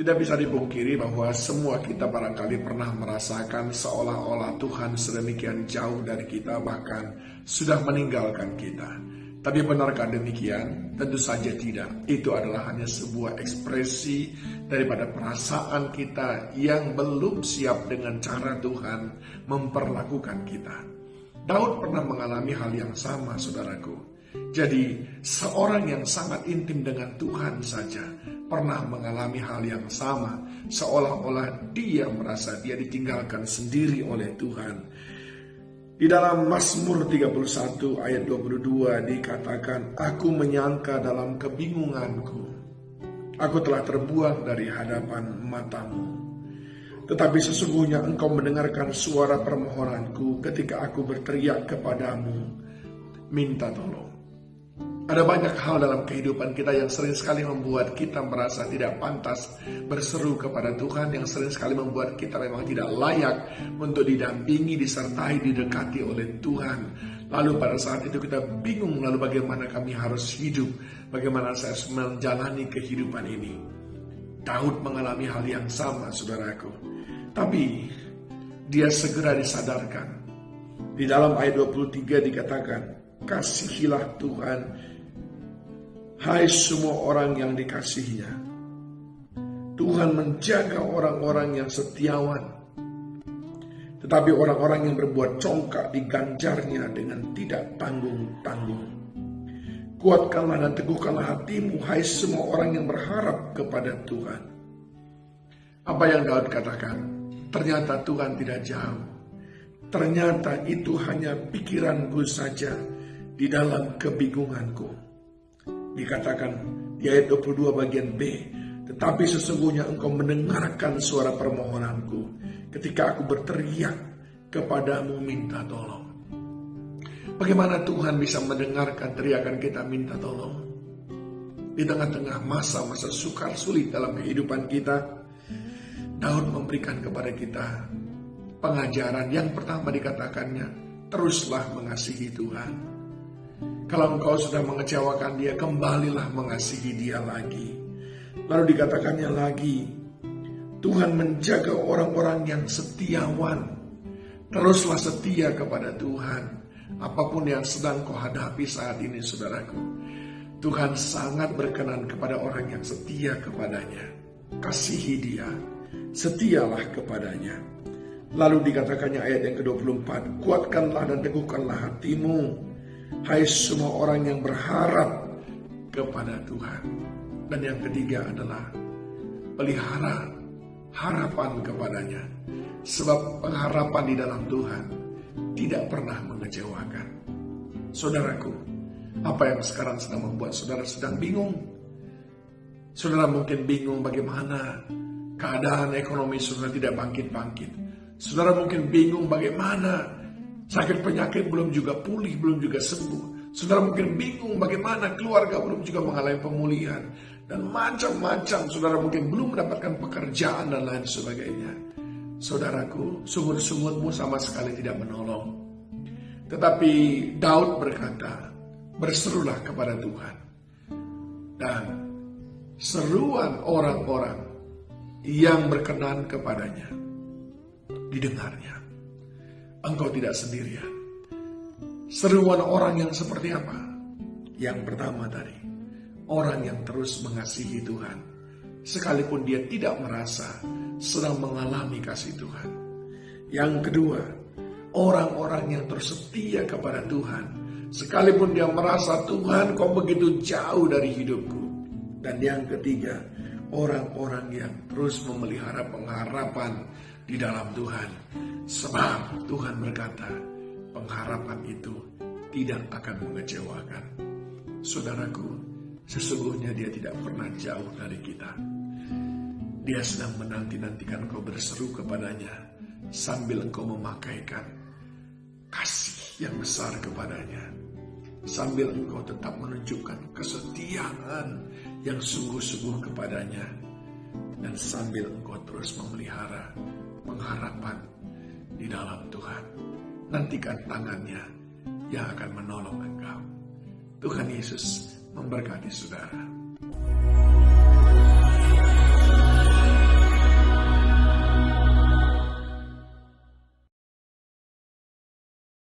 Tidak bisa dipungkiri bahwa semua kita barangkali pernah merasakan seolah-olah Tuhan sedemikian jauh dari kita, bahkan sudah meninggalkan kita. Tapi benarkah demikian? Tentu saja tidak. Itu adalah hanya sebuah ekspresi daripada perasaan kita yang belum siap dengan cara Tuhan memperlakukan kita. Daud pernah mengalami hal yang sama, saudaraku. Jadi, seorang yang sangat intim dengan Tuhan saja pernah mengalami hal yang sama, seolah-olah dia merasa dia ditinggalkan sendiri oleh Tuhan. Di dalam Mazmur 31 ayat 22 dikatakan, "Aku menyangka dalam kebingunganku, aku telah terbuang dari hadapan matamu. Tetapi sesungguhnya engkau mendengarkan suara permohonanku ketika aku berteriak kepadamu, minta tolong." Ada banyak hal dalam kehidupan kita yang sering sekali membuat kita merasa tidak pantas berseru kepada Tuhan, yang sering sekali membuat kita memang tidak layak untuk didampingi, disertai, didekati oleh Tuhan. Lalu pada saat itu kita bingung, lalu bagaimana kami harus hidup, bagaimana saya harus menjalani kehidupan ini. Daud mengalami hal yang sama, saudaraku. Tapi dia segera disadarkan. Di dalam ayat 23 dikatakan, "Kasihilah Tuhan, hai semua orang yang dikasihinya. Tuhan menjaga orang-orang yang setiawan, tetapi orang-orang yang berbuat congkak diganjarnya dengan tidak tanggung-tanggung. Kuatkanlah dan teguhkanlah hatimu, hai semua orang yang berharap kepada Tuhan." Apa yang Daud katakan? Ternyata Tuhan tidak jauh. Ternyata itu hanya pikiranku saja di dalam kebingunganku. Dikatakan di ayat 22 bagian B, "Tetapi sesungguhnya engkau mendengarkan suara permohonanku ketika aku berteriak kepadamu minta tolong." Bagaimana Tuhan bisa mendengarkan teriakan kita minta tolong? Di tengah-tengah masa-masa sukar sulit dalam kehidupan kita, Daud memberikan kepada kita pengajaran. Yang pertama dikatakannya, teruslah mengasihi Tuhan. Kalau engkau sudah mengecewakan dia, kembalilah mengasihi dia lagi. Lalu dikatakannya lagi, Tuhan menjaga orang-orang yang setiawan. Teruslah setia kepada Tuhan. Apapun yang sedang kau hadapi saat ini, saudaraku, Tuhan sangat berkenan kepada orang yang setia kepadanya. Kasihi dia, setialah kepadanya. Lalu dikatakannya ayat yang ke-24, "Kuatkanlah dan teguhkanlah hatimu, hai semua orang yang berharap kepada Tuhan." Dan yang ketiga adalah pelihara harapan kepadanya. Sebab pengharapan di dalam Tuhan tidak pernah mengecewakan. Saudaraku, apa yang sekarang sedang membuat saudara sedang bingung? Saudara mungkin bingung bagaimana keadaan ekonomi saudara tidak bangkit-bangkit. Saudara mungkin bingung bagaimana sakit penyakit belum juga pulih, belum juga sembuh. Saudara mungkin bingung bagaimana keluarga belum juga mengalami pemulihan. Dan macam-macam, saudara mungkin belum mendapatkan pekerjaan dan lain sebagainya. Saudaraku, sungut-sungutmu sama sekali tidak menolong. Tetapi Daud berkata, berserulah kepada Tuhan. Dan seruan orang-orang yang berkenan kepadanya didengarnya. Engkau tidak sendirian. Seruan orang yang seperti apa? Yang pertama tadi, orang yang terus mengasihi Tuhan, sekalipun dia tidak merasa sedang mengalami kasih Tuhan. Yang kedua, orang-orang yang terus setia kepada Tuhan, sekalipun dia merasa Tuhan kau begitu jauh dari hidupku. Dan yang ketiga, orang-orang yang terus memelihara pengharapan di dalam Tuhan. Sebab Tuhan berkata, pengharapan itu tidak akan mengecewakan. Saudaraku, sesungguhnya dia tidak pernah jauh dari kita. Dia sedang menanti-nantikan engkau berseru kepadanya, sambil engkau memakaikan kasih yang besar kepadanya, sambil engkau tetap menunjukkan kesetiaan yang sungguh-sungguh kepadanya, dan sambil engkau terus memelihara pengharapan di dalam Tuhan. Nantikan tangannya yang akan menolong engkau. Tuhan Yesus memberkati saudara.